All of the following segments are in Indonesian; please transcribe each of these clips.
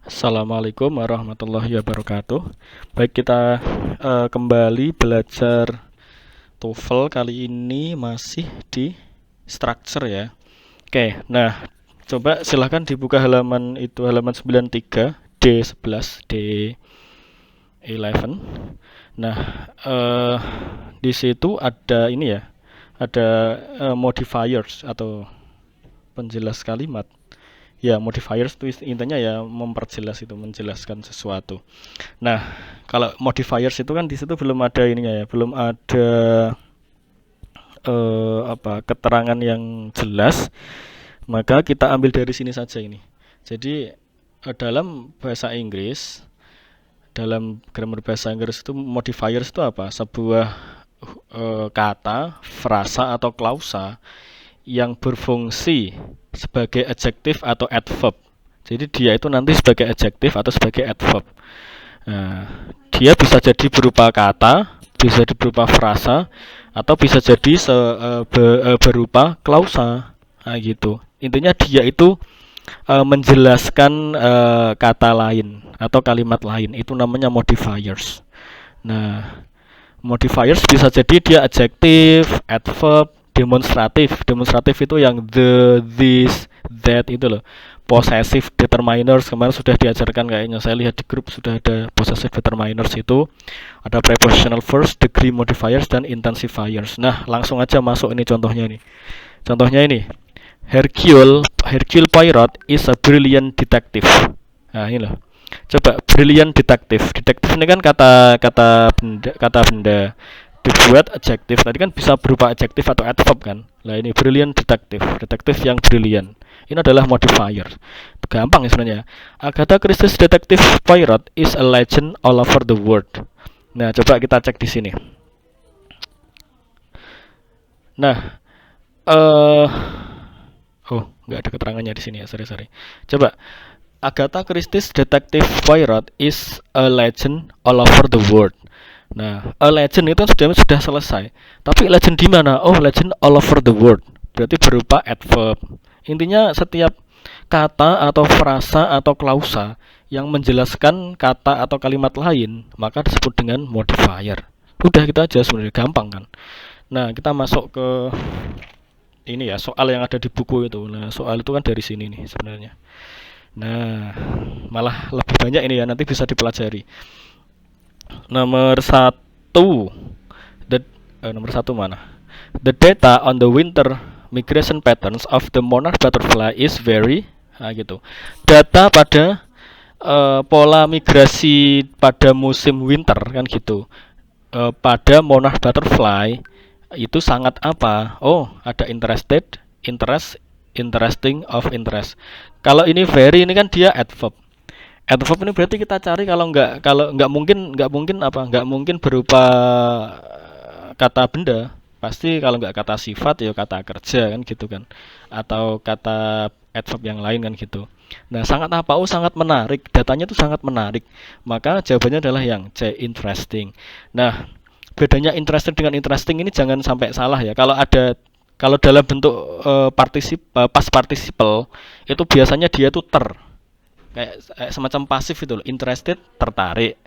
Assalamualaikum warahmatullahi wabarakatuh. Baik, kita kembali belajar TOEFL. Kali ini masih di structure ya. Oke, nah coba silahkan dibuka halaman itu, halaman 93 D11 D11. Nah, di situ ada ini ya, ada modifiers atau penjelas kalimat. Ya, modifiers itu intinya ya memperjelas, itu menjelaskan sesuatu. Nah, kalau modifiers itu kan di situ belum ada ininya ya, belum ada keterangan yang jelas, maka kita ambil dari sini saja ini. Jadi dalam bahasa Inggris, dalam grammar bahasa Inggris itu modifiers itu apa? Sebuah kata, frasa atau klausa yang berfungsi sebagai adjektif atau adverb. Jadi dia itu nanti sebagai adjektif atau sebagai adverb. Nah, dia bisa jadi berupa kata, bisa jadi berupa frasa, atau bisa jadi berupa klausa. Nah, gitu. Intinya dia itu menjelaskan kata lain atau kalimat lain. Itu namanya modifiers. Nah, modifiers bisa jadi dia adjektif, adverb, demonstratif. Demonstratif itu yang the, this, that itu loh. Possessive determiners kemarin sudah diajarkan kayaknya. Saya lihat di grup sudah ada possessive determiners itu. Ada prepositional verbs, degree modifiers dan intensifiers. Nah, langsung aja masuk ini contohnya nih. Contohnya ini. Hercule Poirot is a brilliant detective. Nah, ini loh. Coba brilliant detective. Detektif ini kan kata benda dibuat adjektif. Tadi kan bisa berupa adjektif atau adverb kan. Nah, ini brilliant detective. Detektif yang brilliant. Ini adalah modifier. Gampang ya sebenarnya. Agatha Christie's Detective Poirot is a legend all over the world. Nah, coba kita cek di sini. Nah, nggak ada keterangannya di sini ya, sorry. Coba, Agatha Christie's Detective Poirot is a legend all over the world. Nah, a legend itu sudah selesai. Tapi legend di mana? Oh, legend all over the world. Berarti berupa adverb. Intinya setiap kata atau frasa atau klausa yang menjelaskan kata atau kalimat lain, maka disebut dengan modifier. Udah gitu aja sebenarnya, gampang kan. Nah, kita masuk ke ini ya, soal yang ada di buku itu. Nah, soal itu kan dari sini nih sebenarnya. Nah, malah lebih banyak ini ya, nanti bisa dipelajari. Nomor satu, nomor satu mana? The data on the winter migration patterns of the monarch butterfly is very, nah gitu. Data pada pola migrasi pada musim winter kan gitu. Pada monarch butterfly itu sangat apa? Oh, ada interested, interest, interesting, of interest. Kalau ini very, ini kan dia adverb. Adverb ini berarti kita cari kalau nggak mungkin berupa kata benda. Pasti kalau nggak kata sifat ya kata kerja kan gitu kan, atau kata adverb yang lain kan gitu. Nah, sangat apa? Oh, sangat menarik. Datanya itu sangat menarik. Maka jawabannya adalah yang C, interesting. Nah, bedanya interesting dengan interesting ini jangan sampai salah ya. Kalau dalam bentuk past participle itu biasanya dia tuh kayak semacam pasif itu loh. Interested, tertarik.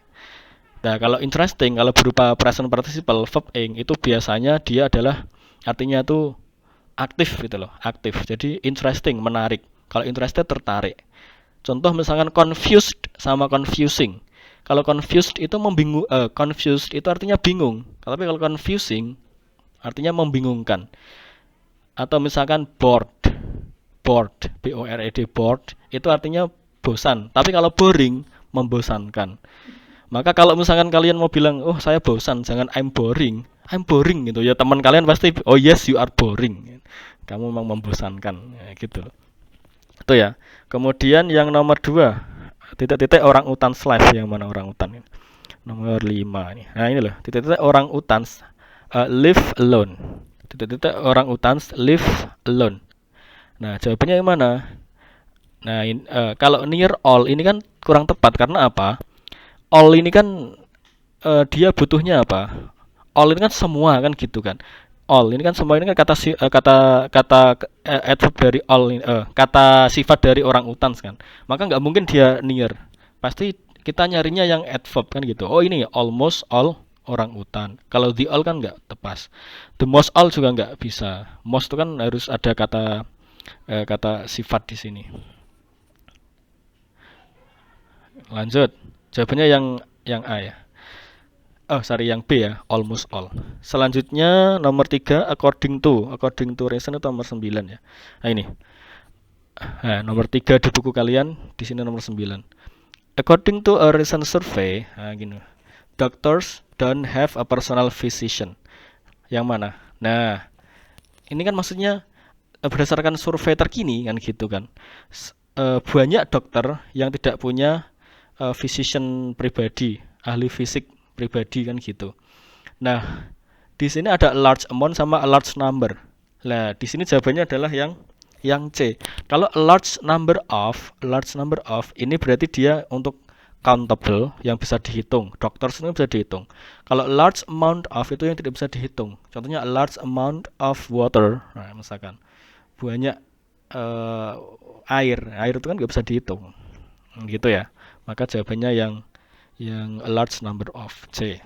Nah, kalau interesting, kalau berupa present participle verb ing itu biasanya dia adalah artinya tuh aktif gitu loh, aktif. Jadi interesting, menarik. Kalau interested, tertarik. Contoh misalkan confused sama confusing. Kalau confused itu confused itu artinya bingung. Tapi kalau confusing artinya membingungkan. Atau misalkan bored. Bored, B O R E D, bored itu artinya bosan. Tapi kalau boring membosankan. Maka kalau misalkan kalian mau bilang, "Oh, saya bosan," jangan I'm boring. I'm boring gitu ya. Teman kalian pasti, "Oh, yes, you are boring." Kamu memang membosankan, ya, gitu loh. Itu ya. Kemudian yang nomor 2, titik-titik orang utan live, yang mana orang utan? Nomor 5 nih. Nah, ini loh, titik-titik orang utan live alone. Titik-titik orang utan live alone. Nah, jawabannya yang mana? Nah, kalau near all ini kan kurang tepat karena apa? All ini kan dia butuhnya apa? All ini kan semua kan gitu kan. All ini kan semua, ini kan kata adverb dari all ini, kata sifat dari orang utan kan. Maka nggak mungkin dia near. pasti kita nyarinya yang adverb kan gitu. Oh ini almost all orang utan. Kalau the all kan nggak tepas. The most all juga nggak bisa. Most itu kan harus ada kata sifat di sini. Lanjut. Jawabannya yang A ya. Oh, sorry yang B ya, almost all. Selanjutnya nomor 3 according to reason itu nomor 9 ya. Nah ini. Nah, nomor 3 di buku kalian, di sini nomor 9. According to a recent survey, nah gini. Doctors don't have a personal physician. Yang mana? Nah, ini kan maksudnya berdasarkan survei terkini kan gitu kan. Banyak dokter yang tidak punya physician pribadi, ahli fisik pribadi kan gitu. Nah, di sini ada a large amount sama a large number. Nah, di sini jawabannya adalah yang C. Kalau a large number of ini berarti dia untuk countable yang bisa dihitung. Dokter ini bisa dihitung. Kalau a large amount of itu yang tidak bisa dihitung. Contohnya a large amount of water. Nah, misalkan banyak air itu kan nggak bisa dihitung. Gitu ya. Maka jawabannya yang a large number of C.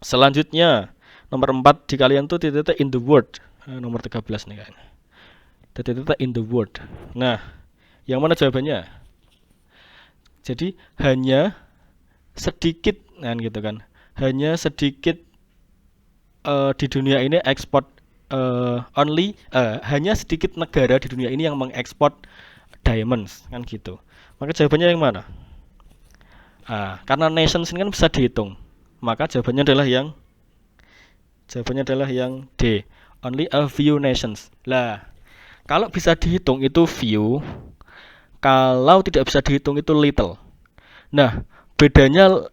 Selanjutnya nomor 4 di kalian tuh titik-titik in the word. Nomor 13 nih kayaknya. Titik-titik in the word. Nah, yang mana jawabannya? Jadi hanya sedikit kan gitu kan. Hanya sedikit di dunia ini ekspor hanya sedikit negara di dunia ini yang mengekspor diamonds kan gitu. Maka jawabannya yang mana? Karena nations ini kan bisa dihitung, maka jawabannya adalah yang D. Only a few nations. Lah, kalau bisa dihitung itu few, kalau tidak bisa dihitung itu little. Nah, bedanya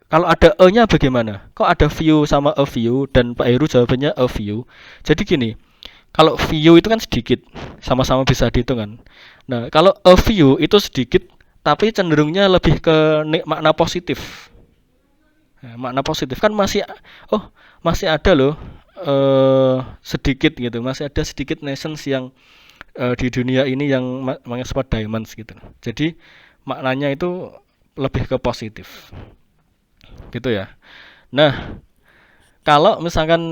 kalau ada e-nya bagaimana? Kok ada few sama a few dan Pak Heru jawabannya a few. Jadi gini, kalau few itu kan sedikit, sama-sama bisa dihitung kan. Nah, kalau a few itu sedikit tapi cenderungnya lebih ke makna positif. Nah, makna positif kan masih ada loh sedikit gitu, masih ada sedikit nations yang di dunia ini yang mengekspor diamonds gitu. Jadi maknanya itu lebih ke positif. Gitu ya. Nah, kalau misalkan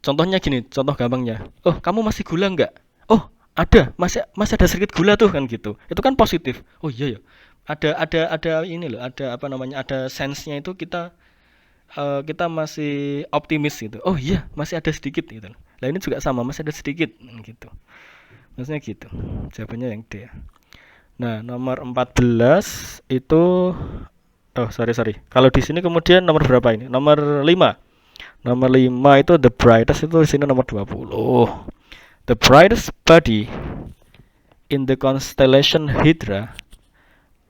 contohnya gini, contoh gampangnya. Oh, kamu masih gula nggak? Oh, ada, masih ada sedikit gula tuh kan gitu. Itu kan positif. Oh iya ya. Ada ini loh, ada apa namanya? Ada sense-nya itu kita masih optimis gitu. Oh iya, masih ada sedikit gitu. Nah, ini juga sama, masih ada sedikit gitu. Maksudnya gitu. Jawabannya yang D. Nah, nomor 14 itu sorry. Kalau di sini kemudian nomor berapa ini? Nomor 5. Nomor 5 itu the brightest itu di sini nomor 20. The brightest body in the constellation Hydra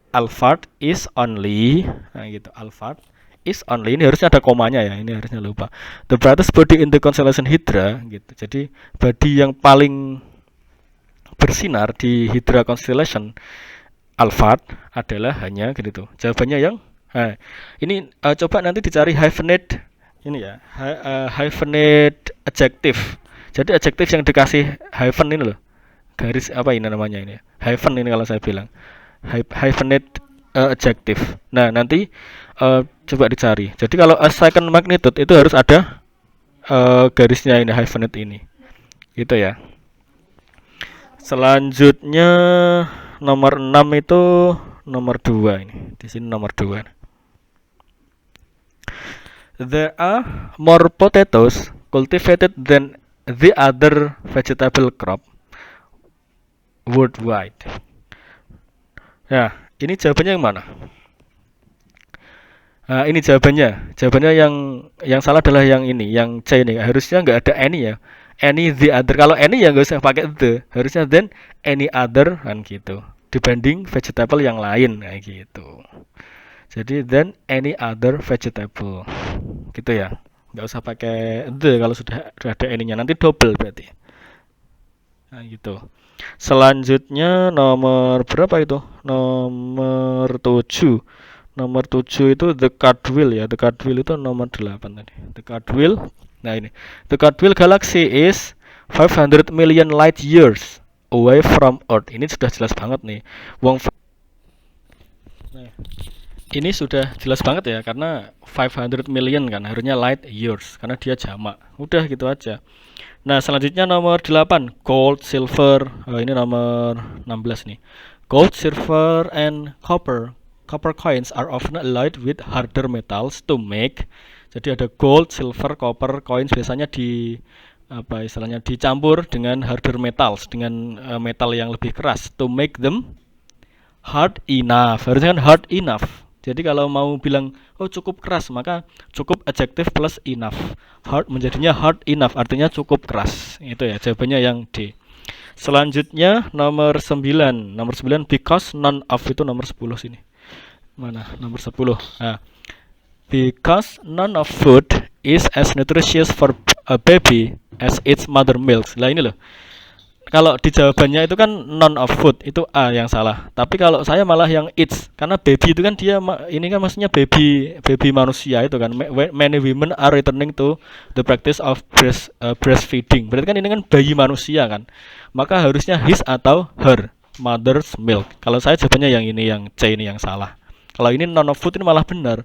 Alphard is only gitu. Alphard is only, ini harusnya ada komanya ya, ini harusnya lupa. The brightest body in the constellation Hydra gitu. Jadi body yang paling bersinar di Hydra constellation Alphard adalah hanya gitu. Jawabannya yang ini coba nanti dicari hyphenate ini ya, hyphenate adjective. Jadi adjective yang dikasih hyphen ini loh, garis apa ini namanya ini, hyphen ini kalau saya bilang hyphenate adjective. Nah nanti coba dicari. Jadi kalau a second magnitude itu harus ada garisnya ini, hyphenate ini, gitu ya. Selanjutnya nomor 6 itu nomor 2 ini. Di sini nomor 2. There are more potatoes cultivated than the other vegetable crop worldwide. Nah, ini jawabannya yang mana? Nah, ini jawabannya. Jawabannya yang salah adalah yang ini, yang C ini. Harusnya nggak ada any ya. Any the other. Kalau any ya nggak usah pakai the. Harusnya then any other kan gitu. Dibanding vegetable yang lain kayak gitu. Jadi then any other vegetable. Gitu ya. Nggak usah pakai the kalau sudah ada any-nya. Nanti double berarti. Nah gitu. Selanjutnya nomor berapa itu? Nomor 7. Nomor 7 itu the Cardwell ya. The Cardwell itu nomor 8 tadi. The Cardwell. Nah ini. The Cardwell galaxy is 500 million light years away from Earth. Ini sudah jelas banget nih. Ini sudah jelas banget ya, karena 500 million kan, harusnya light years karena dia jamak. Udah gitu aja. Nah, selanjutnya nomor 8, gold, silver. Ini nomor 16 nih. Gold, silver, and copper. Copper coins are often alloyed with harder metals to make. Jadi ada gold, silver, copper coins biasanya di apa istilahnya dicampur dengan harder metals, dengan metal yang lebih keras to make them hard enough. Harusnya kan hard enough. Jadi kalau mau bilang oh cukup keras, maka cukup adjective plus enough. Hard menjadinya hard enough, artinya cukup keras. Itu ya jawabannya yang D. Selanjutnya nomor 9. Nomor 9 because none of itu nomor 10 sini. Mana? Nomor 10. Nah, because none of food is as nutritious for a baby as its mother milks. Lah ini loh. Kalau di jawabannya itu kan none of food, itu A yang salah. Tapi kalau saya malah yang it's, karena baby itu kan dia ini kan maksudnya baby baby manusia itu kan. Many women are returning to the practice of breastfeeding. Berarti kan ini kan bayi manusia kan. Maka harusnya his atau her mother's milk. Kalau saya jawabannya yang ini, yang C ini yang salah. Kalau ini none of food ini malah benar.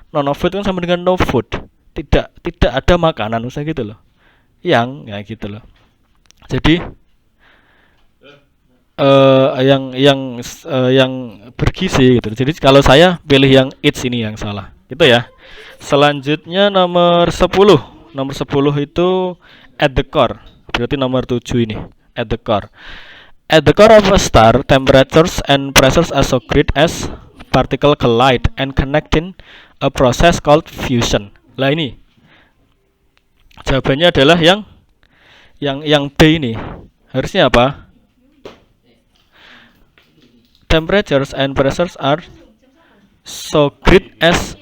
None of food kan sama dengan no food. Tidak ada makanan, usah gitu loh. Yang ya gitu loh. Jadi yang bergizi gitu. Jadi kalau saya pilih yang it's ini yang salah. Gitu ya. Selanjutnya nomor 10. Nomor 10 itu at the core. Berarti nomor 7 ini, at the core. At the core of a star, temperatures and pressures are so great as particle collide and connect in a process called fusion. Lah ini. Jawabannya adalah yang B ini. Harusnya apa? Temperatures and pressures are so great as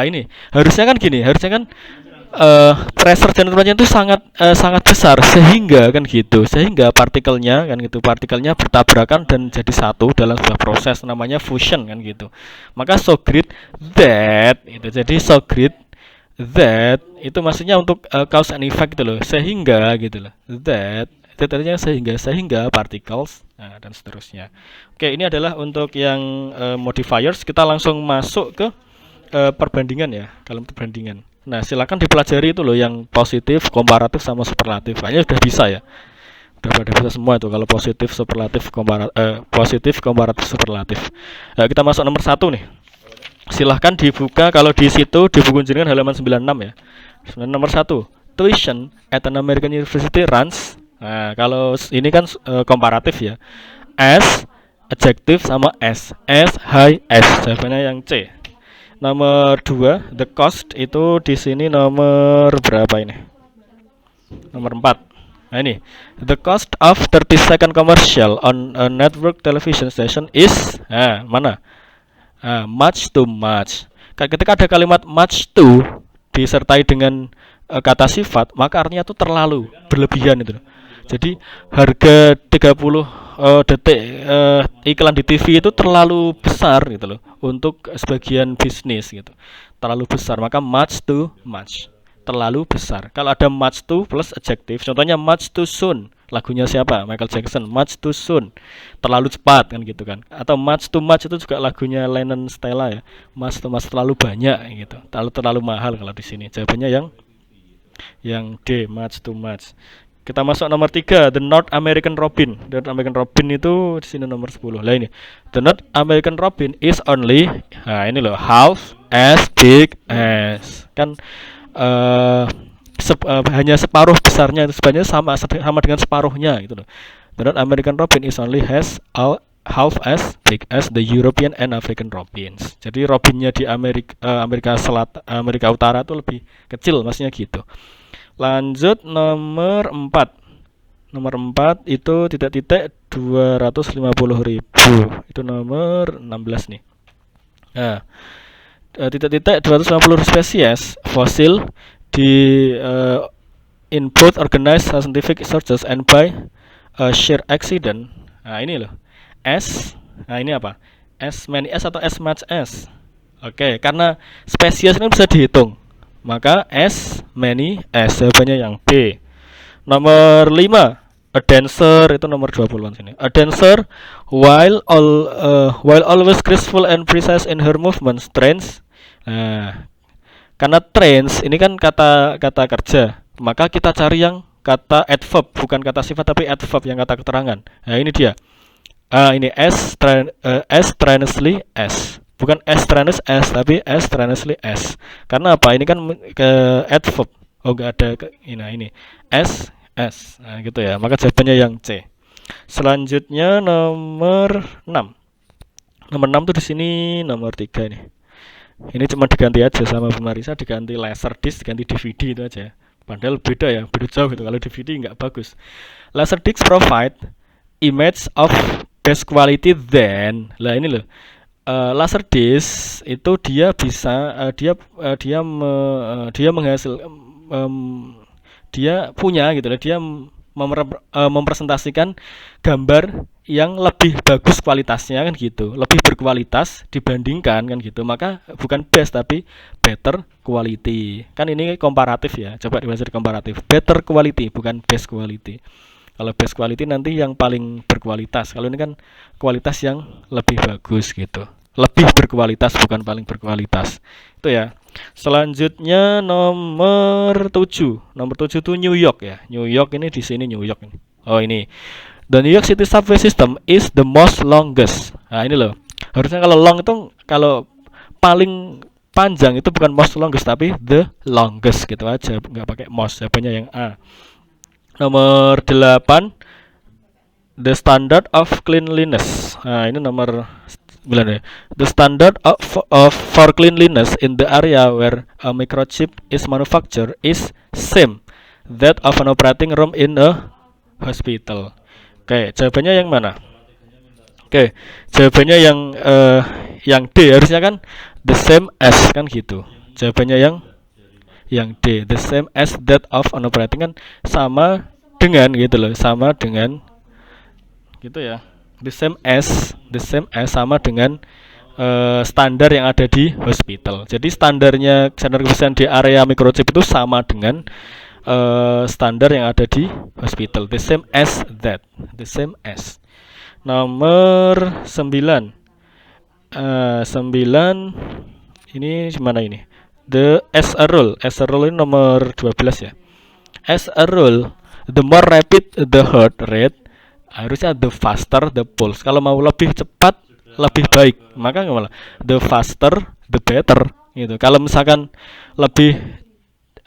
ini harusnya kan gini, harusnya kan pressure dan temperature itu sangat besar sehingga kan gitu, sehingga partikelnya kan gitu, partikelnya bertabrakan dan jadi satu dalam sebuah proses namanya fusion kan gitu. Maka so great that itu, jadi so great that itu maksudnya untuk cause and effect gitu loh, sehingga gitu loh, that itu artinya sehingga particles, nah, dan seterusnya. Oke, ini adalah untuk yang modifiers. Kita langsung masuk ke perbandingan ya, dalam perbandingan. Nah, silakan dipelajari itu loh yang positif, komparatif sama superlatif. Kayaknya sudah bisa ya. Udah pada bisa semua itu kalau positif, superlatif, komparatif, superlatif. Nah, kita masuk nomor 1 nih. Silahkan dibuka kalau di situ di buku jenengan halaman 96 ya. Nomor 1, tuition at an American university runs. Nah, kalau ini kan komparatif ya. S, adjective sama S. S, high, S. Jawabannya yang C. Nomor 2, the cost itu di sini nomor berapa ini? Nomor 4. Nah ini, the cost of 30-second commercial on a network television station is mana? Much too much. Ketika ada kalimat much too disertai dengan kata sifat, maka artinya itu terlalu berlebihan itu. Jadi harga 30 detik iklan di TV itu terlalu besar gitu loh untuk sebagian bisnis gitu. Terlalu besar, maka much too much. Terlalu besar. Kalau ada much too plus adjective, contohnya much too soon. Lagunya siapa? Michael Jackson. Much too soon. Terlalu cepat kan gitu kan. Atau much too much itu juga lagunya Lennon Stella ya. Much too much, terlalu banyak gitu. Terlalu mahal kalau di sini. Jawabannya yang D, much too much. Kita masuk nomor 3, The North American Robin. The North American Robin itu di sini nomor 10. Lah ini, The North American Robin is only, nah ini loh, half as big as. Kan hanya separuh besarnya, itu sebenarnya sama dengan separuhnya gitu loh. The North American Robin is only half as big as the European and African robins. Jadi robinnya di Amerika Selatan, Amerika Utara itu lebih kecil, maksudnya gitu. Lanjut nomor 4. Nomor 4 itu titik-titik 250.000. Itu nomor 16 nih. Nah, titik-titik 250 spesies fosil di in both organized scientific researches and by sheer accident. Nah, ini loh. S. Nah, ini apa? As many as atau as much as. Oke, karena spesies ini bisa dihitung. Maka as many as, jawabannya yang B. Nomor 5, A dancer itu nomor 20-an sini. A dancer while always graceful and precise in her movements trains. Nah, karena trains ini kan kata kerja, maka kita cari yang kata adverb, bukan kata sifat tapi adverb yang kata keterangan. Nah, ini dia. Ini as strenuously as. Bukan as strenuous as tapi as strenuously as. Karena apa? Ini kan ke adverb. Oh, enggak ada ini. As. Nah, gitu ya. Maka jawabannya yang C. Selanjutnya nomor 6. Nomor 6 tuh di sini nomor 3 ini. Ini cuma diganti aja sama Bu Marisa, diganti Laserdisc, diganti DVD itu aja. Padahal beda ya, beda jauh gitu. Kalau DVD nggak bagus. Laserdisc provide image of best quality than. Lah ini loh. Laserdisc itu dia bisa dia menghasil dia punya gitu loh. Dia mempresentasikan gambar yang lebih bagus kualitasnya kan gitu, lebih berkualitas dibandingkan kan gitu. Maka bukan best tapi better quality. Kan ini komparatif ya. Coba dibaca komparatif. Better quality bukan best quality. Kalau best quality nanti yang paling berkualitas. Kalau ini kan kualitas yang lebih bagus gitu. Lebih berkualitas bukan paling berkualitas. Itu ya. Selanjutnya nomor 7. Nomor 7 itu New York ya. New York ini di sini New York ini. Oh ini. The New York City subway system is the most longest. Nah ini loh. Harusnya kalau long itu kalau paling panjang itu bukan most longest tapi the longest gitu aja. Nggak pakai most. Jawabannya yang A. Nomor 8. The standard of cleanliness. Nah ini nomor 9 ya. The standard of for cleanliness in the area where a microchip is manufactured is same that of an operating room in a hospital. Oke, jawabannya yang mana? Oke, jawabannya yang D. Harusnya kan the same as kan gitu. Jawabannya yang D. The same as that of an operating kan sama dengan gitu loh, sama dengan gitu ya. The same as sama dengan standar yang ada di hospital. Jadi standar kebersihan di area microchip itu sama dengan standar yang ada di hospital. The same as that. The same as. Nomor 9. 9 ini gimana ini? As a rule ini nomor 12 ya. As a rule, the more rapid the heart rate, harusnya the faster the pulse. Kalau mau lebih cepat, lebih baik. Maka gimana? The faster the better gitu. Kalau misalkan lebih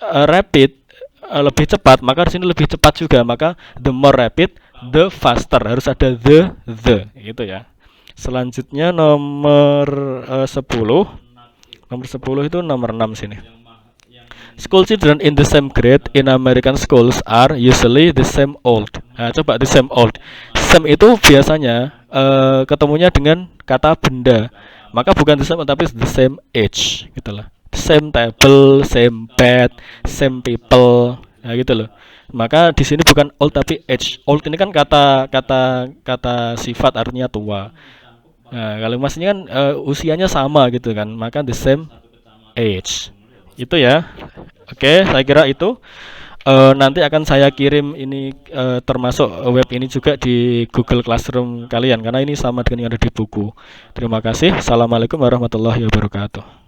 rapid, lebih cepat, maka di sini lebih cepat juga. Maka the more rapid, the faster. Harus ada the gitu ya. Selanjutnya nomor 10. Nomor 10 itu nomor 6 sini. School children in the same grade in American schools are usually the same old. Nah, coba the same old. Same itu biasanya ketemunya dengan kata benda. Maka bukan the same tapi the same age gitu loh. Same table, same bed, same people. Nah, gitu loh. Maka di sini bukan old tapi age. Old ini kan kata sifat artinya tua. Nah, kalau maksudnya kan usianya sama gitu kan. Maka the same age. Itu ya. Oke, saya kira itu. Nanti akan saya kirim ini termasuk web ini juga di Google Classroom kalian karena ini sama dengan yang ada di buku. Terima kasih. Assalamualaikum warahmatullahi wabarakatuh.